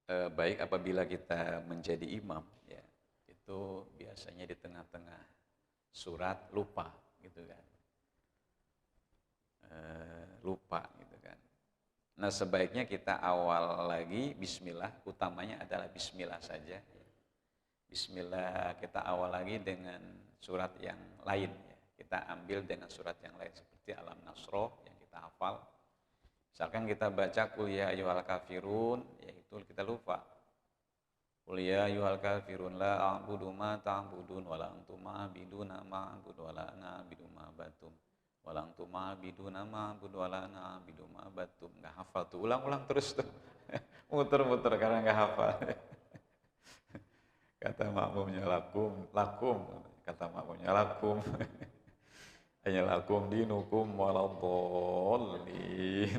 baik apabila kita menjadi imam, ya, itu biasanya di tengah-tengah surat lupa, gitu kan, lupa, gitu kan. Nah sebaiknya kita awal lagi Bismillah, utamanya adalah Bismillah saja. Bismillah kita awal lagi dengan surat yang lain, ya. Kita ambil dengan surat yang lain seperti Alam Nasroh yang kita hafal. Misalkan kita baca Qul ya ayyuhal kafirun, yaitu kita lupa. Qul ya ayyuhal kafirun la a'budu ma ta'budun wa la antum a'biduna ma a'budu wa la ana a'budu ma batum wa la antum a'biduna ma a'budu wa la ana a'budu ma batum. Enggak hafal tuh, ulang-ulang terus tuh. Muter-muter karena enggak hafal. Kata makmumnya lakum, lakum. Kata makmumnya lakum. Hanya lakum dinukum waladhdallin.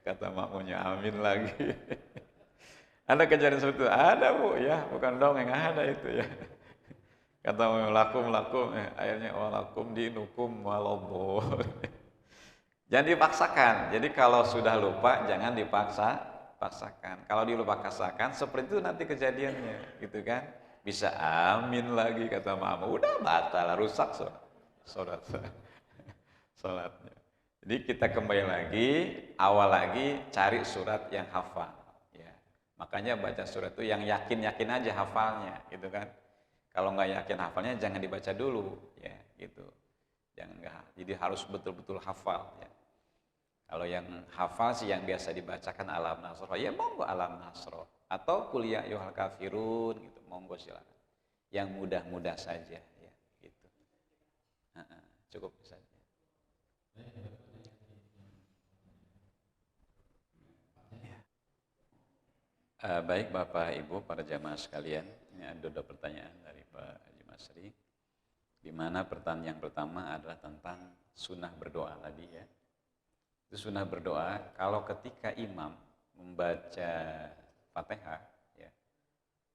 Kata makmumnya amin lagi. Ada kejadian seperti itu? Ada bu, ya bukan dongeng, ada itu ya. Kata makmumnya lakum, akhirnya walakum dinukum waladhdallin. Jangan dipaksakan. Jadi kalau sudah lupa jangan paksakan. Kalau paksakan seperti itu nanti kejadiannya, gitu kan? Bisa amin lagi kata makmum, udah batal, rusak sholatnya. Jadi kita kembali lagi, awal lagi cari surat yang hafal. Ya. Makanya baca surat itu yang yakin-yakin aja hafalnya, gitu kan? Kalau nggak yakin hafalnya jangan dibaca dulu, ya, gitu. Jangan nggak. Jadi harus betul-betul hafal, ya. Kalau yang hafal sih yang biasa dibacakan Alam Nasroh, ya monggo Alam Nasroh. Atau Qul ya ayyuhal kafirun, gitu, monggo silakan. Yang mudah-mudah saja, ya, gitu. Cukup saja. Baik Bapak Ibu para jamaah sekalian, ini ada dua pertanyaan dari Pak Haji Masri. Di mana pertanyaan yang pertama adalah tentang sunnah berdoa tadi, ya. Itu sunnah berdoa kalau ketika imam membaca Fatihah, ya.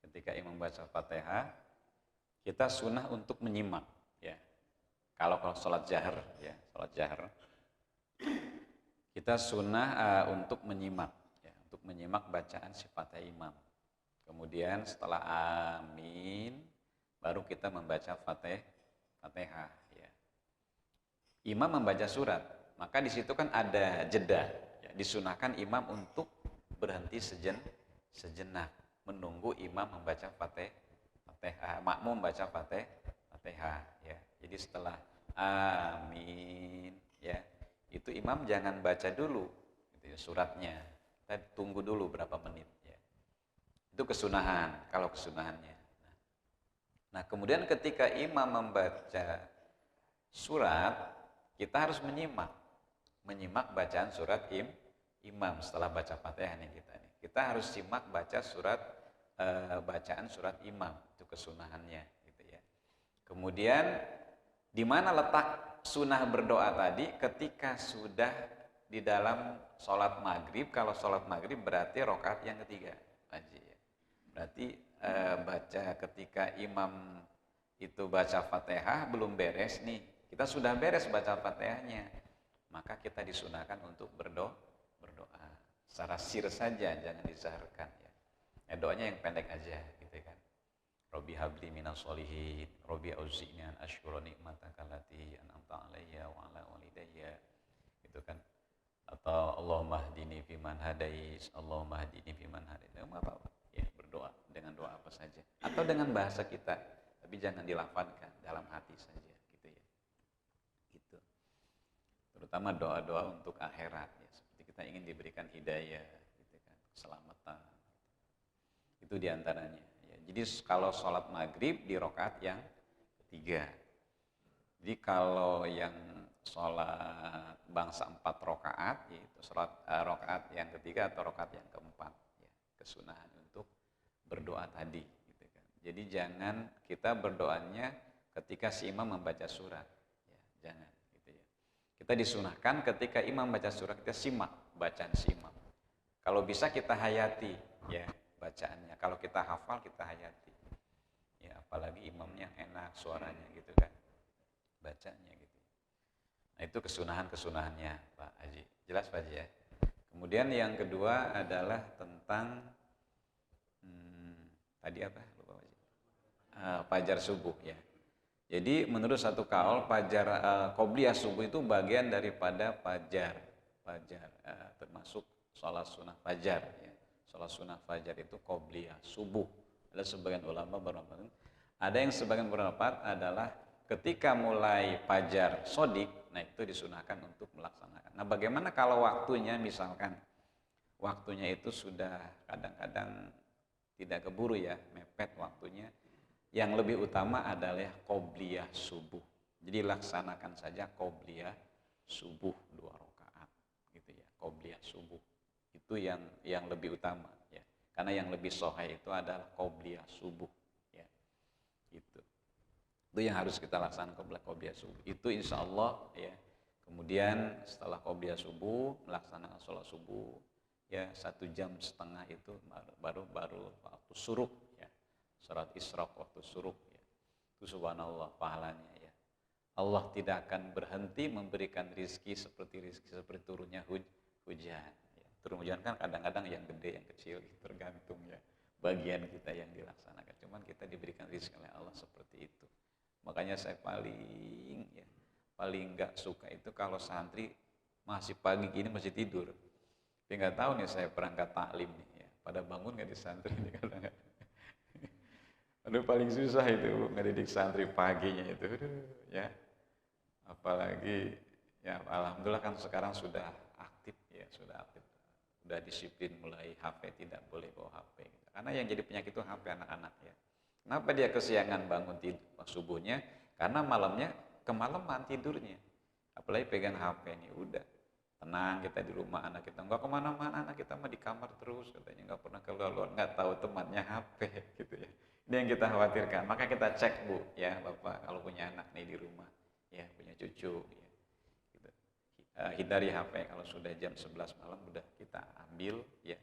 Ketika imam membaca Fatihah, kita sunnah untuk menyimak, ya. Kalau sholat jahar, ya, sholat jahar, kita sunnah untuk menyimak, ya, untuk menyimak bacaan si Fatihah imam. Kemudian setelah amin, baru kita membaca Fatihah, ya. Imam membaca surat, maka di situ kan ada jeda, ya. Disunahkan imam untuk berhenti sejenak, menunggu imam membaca Fatihah, makmum membaca Fatihah, ya. Jadi setelah amin, ya, itu imam jangan baca dulu, gitu ya, suratnya. Kita tunggu dulu berapa menit, ya. Itu kesunahan, kalau kesunahannya. Nah, kemudian ketika imam membaca surat, kita harus menyimak bacaan surat imam setelah baca Fatihah nih kita nih. Kita harus simak baca surat bacaan surat imam, itu kesunahannya, gitu ya. Kemudian di mana letak sunnah berdoa tadi? Ketika sudah di dalam sholat maghrib. Kalau sholat maghrib berarti rakaat yang ketiga, berarti baca ketika imam itu baca Fatihah belum beres nih, kita sudah beres baca Fatihahnya, maka kita disunahkan untuk berdoa secara sir saja, jangan disaharkan, ya. Doanya yang pendek aja, gitu kan. Robbi habli minas solihin, Robbi auzi'ni an asykura nikmataka allati an'amta alayya wa ala walidayya, gitu kan. Atau Allahumma hdini fiman hadais, Allahumma hdini fiman hadais. Apa-apa, ya, berdoa dengan doa apa saja atau dengan bahasa kita, tapi jangan dilafalkan, dalam hati saja, gitu ya. Gitu. Terutama doa-doa untuk akhirat, ya, seperti kita ingin diberikan hidayah, gitu kan, keselamatan. Itu diantaranya. Jadi kalau sholat maghrib di rakaat yang ketiga. Jadi kalau yang sholat bangsa 4 rakaat, yaitu sholat rakaat yang ketiga atau rakaat yang keempat, ya, kesunahan untuk berdoa tadi, gitu kan. Jadi jangan kita berdoanya ketika si imam membaca surat, ya, jangan, gitu ya. Kita disunahkan ketika imam membaca surat kita simak bacaan si imam. Kalau bisa kita hayati, ya, bacaannya. Kalau kita hafal kita hayati, ya, apalagi imamnya enak suaranya, gitu kan, bacanya, gitu. Nah itu kesunahannya Pak Haji, jelas Pak Haji, ya. Kemudian yang kedua adalah tentang tadi apa? Lupa Wajib. Fajar subuh ya. Jadi menurut satu kaul fajar qobliyah subuh itu bagian daripada fajar. Fajar termasuk sholat sunnah fajar ya. Sholat sunnah fajar itu qobliyah subuh. Ada sebagian ulama berpendapat, ada yang sebagian berpendapat adalah ketika mulai fajar sodik, nah itu disunahkan untuk melaksanakan. Nah bagaimana kalau waktunya misalkan waktunya itu sudah kadang-kadang tidak keburu ya, mepet waktunya. Yang lebih utama adalah qobliyah subuh. Jadi laksanakan saja qobliyah subuh 2 rakaat gitu ya. Qobliyah subuh. Itu yang lebih utama ya. Karena yang lebih sahih itu adalah qobliyah subuh ya. Itu yang harus kita laksanakan qobliyah subuh. Itu insya Allah ya. Kemudian setelah qobliyah subuh melaksanakan sholat subuh ya 1,5 jam itu baru waktu syuruk ya. Salat isyraq waktu syuruk ya. Itu subhanallah pahalanya ya. Allah tidak akan berhenti memberikan rizki seperti turunnya hujan ya. Turun hujan kan kadang-kadang yang gede yang kecil tergantung ya bagian kita yang dilaksanakan. Cuman kita diberikan rizki oleh Allah seperti itu. Makanya saya paling enggak suka itu kalau santri masih pagi gini masih tidur. Tapi nggak tahu nih saya perangkat taklim nih ya. Pada bangun nggak di santri nih kadang-kadang. Aduh paling susah itu ngedidik santri paginya itu, ya. Apalagi ya alhamdulillah kan sekarang sudah aktif ya, sudah disiplin mulai HP tidak boleh bawa HP. Karena yang jadi penyakit itu HP anak-anak ya. Kenapa dia kesiangan bangun tidur subuhnya? Karena malamnya kemalaman tidurnya. Apalagi pegang HP nih udah. Tenang kita di rumah, anak kita nggak kemana-mana, anak kita mah di kamar terus katanya, nggak pernah keluar, nggak tahu temannya HP gitu ya. Ini yang kita khawatirkan. Maka kita cek Bu ya Bapak kalau punya anak nih di rumah ya, punya cucu ya. Gitu. Hindari HP kalau sudah jam 11 malam udah kita ambil ya.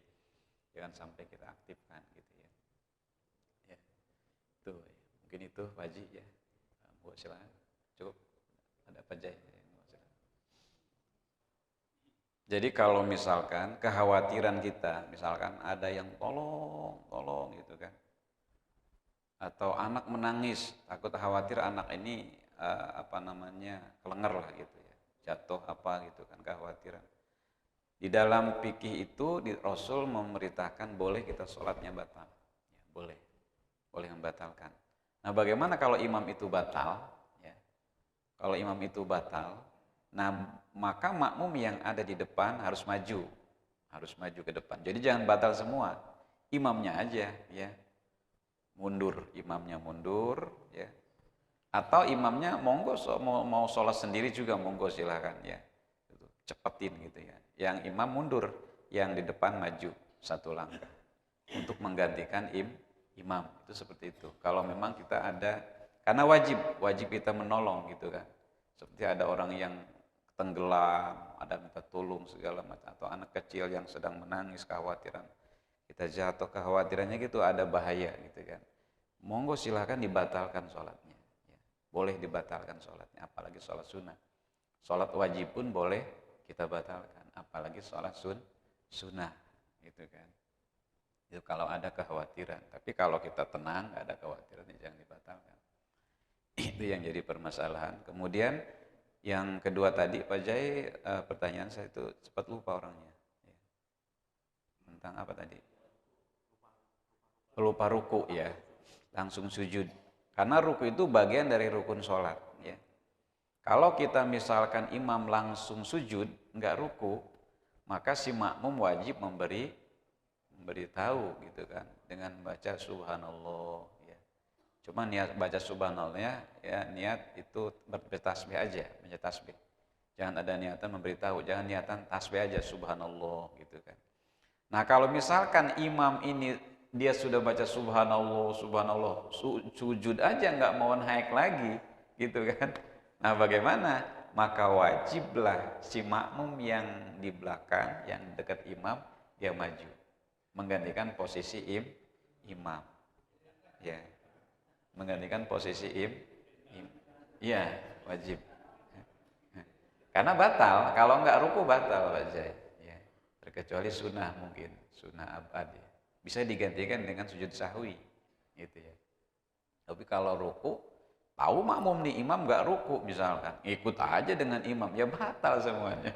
Jangan sampai kita aktifkan gitu ya. Ya. Tuh, ya. Mungkin itu Pak Haji ya. Bu silakan. Cukup. Ada Pak Jai. Jadi kalau misalkan kekhawatiran kita, misalkan ada yang tolong gitu kan, atau anak menangis, takut khawatir anak ini kelenger lah gitu ya, jatuh apa gitu kan, kekhawatiran. Di dalam fikih itu Rasul memerintahkan boleh kita sholatnya batal, ya, boleh membatalkan. Nah bagaimana kalau imam itu batal? Ya, kalau imam itu batal. Nah, maka makmum yang ada di depan harus maju ke depan. Jadi jangan batal semua, imamnya aja, ya, imamnya mundur, ya. Atau imamnya monggo mau sholat sendiri juga monggo silakan, ya, cepetin gitu ya. Yang imam mundur, yang di depan maju 1 langkah untuk menggantikan imam itu seperti itu. Kalau memang kita ada, karena wajib kita menolong gitu kan. Seperti ada orang yang tenggelam, ada minta tolong segala macam, atau anak kecil yang sedang menangis kekhawatiran kita jatuh, kekhawatirannya gitu ada bahaya gitu kan, monggo silahkan dibatalkan sholatnya ya. Boleh dibatalkan sholatnya, apalagi sholat sunnah. Sholat wajib pun boleh kita batalkan, apalagi sholat sunnah gitu kan. Itu kalau ada kekhawatiran, tapi kalau kita tenang gak ada kekhawatiran jangan dibatalkan. Itu yang jadi permasalahan. Kemudian yang kedua tadi Pak Jai, pertanyaan saya itu cepat lupa orangnya ya. Tentang apa tadi? Lupa ruku ya, langsung sujud. Karena ruku itu bagian dari rukun sholat ya. Kalau kita misalkan imam langsung sujud nggak ruku, maka si makmum wajib memberitahu gitu kan, dengan baca subhanallah. Cuma niat baca subhanallahnya ya, niat itu bertasbih aja, baca tasbih. Jangan ada niatan memberitahu, jangan niatan tasbih aja subhanallah gitu kan. Nah, kalau misalkan imam ini dia sudah baca subhanallah, sujud aja nggak mau naik lagi gitu kan. Nah, bagaimana? Maka wajiblah si makmum yang di belakang, yang dekat imam, dia maju menggantikan posisi imam. Ya. Menggantikan posisi iya wajib, karena batal kalau nggak ruku batal aja ya, terkecuali sunnah, mungkin sunnah abad ya. Bisa digantikan dengan sujud sahwi gitu ya. Tapi kalau ruku, tahu makmum nih imam nggak ruku misalkan, ikut aja dengan imam, ya batal semuanya.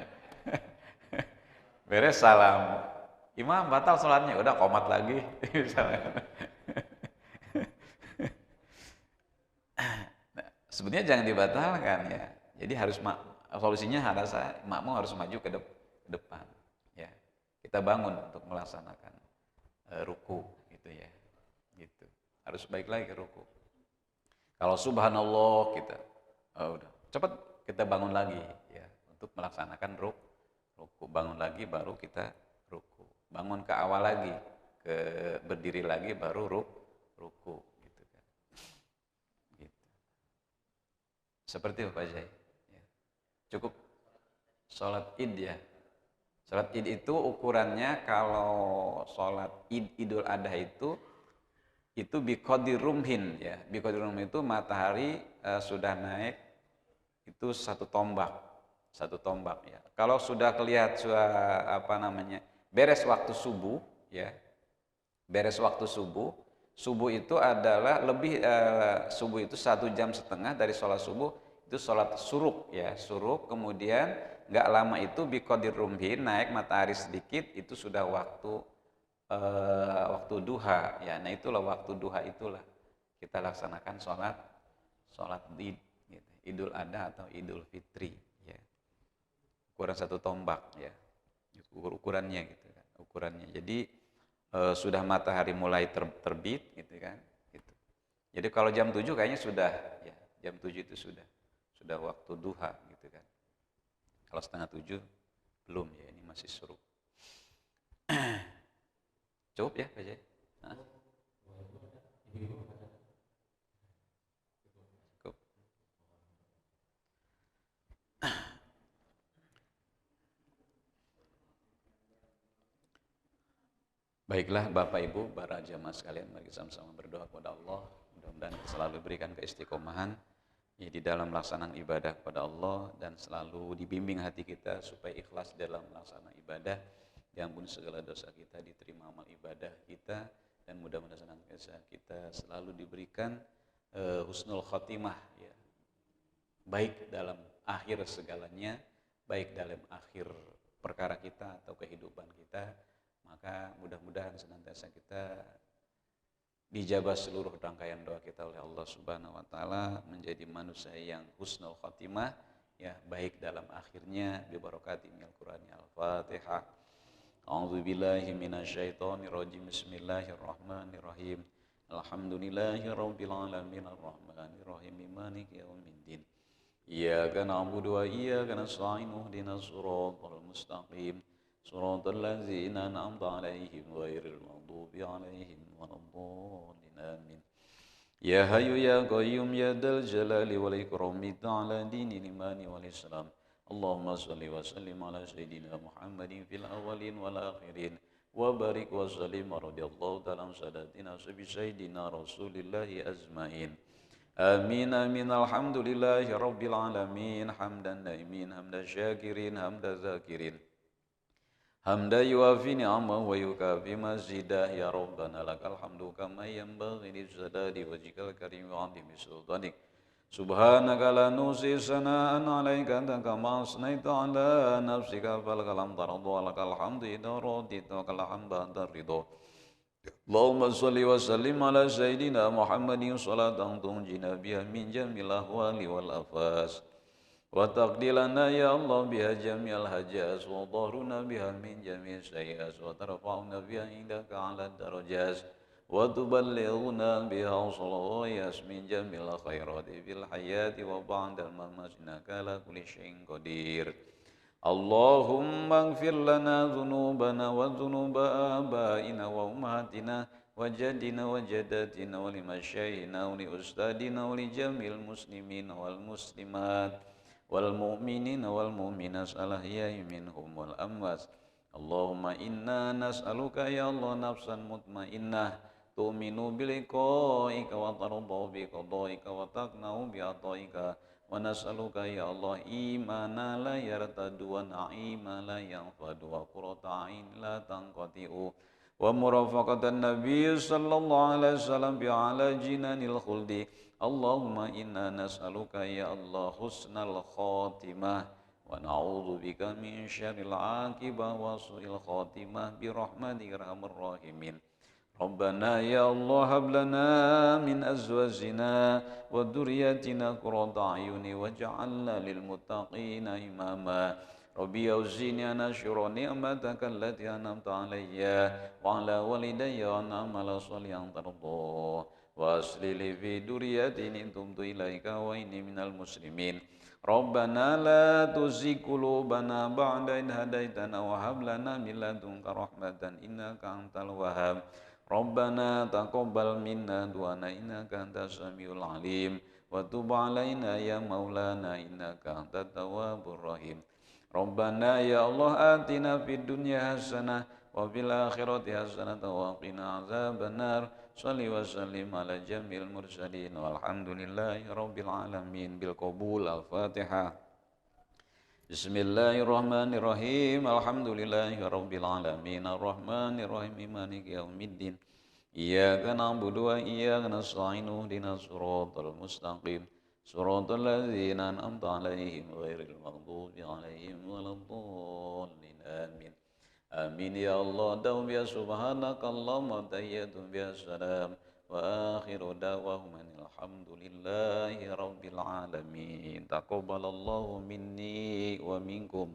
Beres salam, imam batal sholatnya, udah komat lagi, misalnya. Nah, sebenarnya jangan dibatalkan ya. Jadi harus solusinya harus makmum harus maju ke depan. Ya, kita bangun untuk melaksanakan ruku gitu ya. Gitu. Harus balik lagi ke ruku. Kalau subhanallah kita udah cepat kita bangun lagi ya untuk melaksanakan ruku. Bangun lagi baru kita ruku. Bangun ke awal lagi, ke berdiri lagi baru ruku gitu kan. Gitu. Seperti itu Pak Jai. Ya. Cukup sholat Id ya. Sholat Id itu ukurannya kalau sholat Idul Adha itu biqadri rumhin ya. Biqadri rumhin itu matahari sudah naik itu satu tombak ya. Kalau sudah kelihatan beres waktu subuh ya. Beres waktu subuh, subuh itu adalah subuh itu 1,5 jam dari sholat subuh itu sholat suruk ya, suruk kemudian nggak lama itu biqadri rumhin naik matahari sedikit itu sudah waktu duha ya. Nah itulah waktu duha itulah kita laksanakan sholat Id gitu. Idul Adha atau Idul Fitri ya. Ukuran satu tombak ya. Ukurannya gitu kan. Ukurannya. Jadi sudah matahari mulai terbit gitu kan. Gitu. Jadi kalau jam 7 kayaknya sudah ya, jam 7 itu sudah waktu duha gitu kan. Kalau setengah 7 belum ya, ini masih suruk. Cukup ya Pak Jai? Cukup. Baiklah Bapak Ibu, para jamaah sekalian, mari sama-sama berdoa kepada Allah. Mudah-mudahan selalu berikan keistiqomahan ya, di dalam melaksanakan ibadah kepada Allah dan selalu dibimbing hati kita supaya ikhlas dalam melaksanakan ibadah. Diampuni segala dosa kita, diterima amal ibadah kita dan mudah-mudahan kita selalu diberikan husnul khotimah ya. Baik dalam akhir segalanya, baik dalam akhir perkara kita atau kehidupan kita. Maka mudah-mudahan senantiasa kita dijabah seluruh rangkaian doa kita oleh Allah Subhanahu wa taala menjadi manusia yang husnul khatimah ya, baik dalam akhirnya bi barakati minal Qur'ani al-Fatihah. A'udzubillahi minasyaitonir rajim. Bismillahirrahmanirrahim. Alhamdulillahirabbil alamin arrahmanir rahim maliki yaumiddin. Iyyaka na'budu wa iyyaka nasta'in ihdinas siratal mustaqim. صراط الذين أنعمت عليهم غير المغضوب عليهم ولا الضالين آمين يا حي يا قيوم يا ذا الجلال والإكرام تعالى دين الإيمان والإسلام اللهم صل وسلم على سيدنا محمد في الأولين والآخرين وبارك وسلم رضي الله تعالى عن سادتنا سيدنا رسول الله أجمعين آمين آمين الحمد لله رب العالمين حمدا دائمين حمدا شاكرين حمدا ذاكرين hamda yuafi ni'amah wa yukafi mazidah ya Rabbana lakal hamdu kama yanbaghi lizzadadi wajhikal karim wa 'azimi sultanik subhanaka la nusi sana'an 'alaika anta kama asnaita 'ala nafsika fal kalam taradu lakal hamdu idza radita kal hamdu anta ridha Allahumma shalli wa sallim ala sayyidina Muhammadin salatan tunjina biha min jamil ahwali wal afas wa taqdilana ya Allah biha jami'al hajaz wa dhahruna biha min jami'is sayyi'at wa tarfa'una biha indaka 'ala darajat wa tuballighuna biha salawat min jami'il khairati fil hayati wa ba'dal mamat innaka ala kulli syai'in qadir. Allahumma ighfir lana dhunubana wa dhunuba abaina wa ummahatina wa jaddina wa jaddatina wa limasyaihina wa li ustadina wa li jami'il muslimin wal muslimat wal mu'minin wal mu'minat al-ahya'i minhum wal amwat. Allahumma inna nas'aluka ya Allah nafsan mutmainnah tu'minu bi liqa'ika wa tarda bi qada'ika wa taqna'u bi ata'ika wa nas'aluka ya Allah imana la yartadu wa na'ima la yanfadu wa qurrata 'ain la tanqati'u ومرافقة النبي صلى الله عليه وسلم على جنان الخلد. اللهم إنا نسألك يا الله حسن الخاتمة ونعوذ بك من شر العاقبة وسوء الخاتمة برحمتك يا أرحم الراحمين. ربنا يا الله هب لنا من أزواجنا وذرياتنا قرة أعين واجعلنا للمتقين إماما. ربي أوزعني أن أشكر نعمتك التي أنعمت علي وعلى والدي وأن أعمل صالحا ترضاه وأصلح لي في ذريتي إن تبت إليك وإني من المسلمين. ربنا لا تزغ قلوبنا بعد إذ هديتنا وهب لنا من لدنك رحمة إنك أنت الوهاب. ربنا تقبل منا دعانا إنك أنت السميع العليم وتب علينا يا مولانا إنك أنت التواب الرحيم. ربنا يا الله آتنا في الدنيا حسنة وفي الآخرة حسنة وقنا عذاب النار. صل وسلم على جميع المرسلين والحمد لله رب العالمين بالقبول. الفاتحة. بسم الله الرحمن الرحيم. الحمد لله رب العالمين الرحمن الرحيم مالك يوم الدين. إياك نعبد وإياك نستعين اهدنا الصراط المستقيم صراط الذين أنعمت عليهم غير المغضوب عليهم ولا الضالين آمين. آمين يا الله. دوم يا سبحانك اللهم تحية يا سلام وآخر دعواهم أن الحمد لله رب العالمين. تقبل الله مني ومنكم.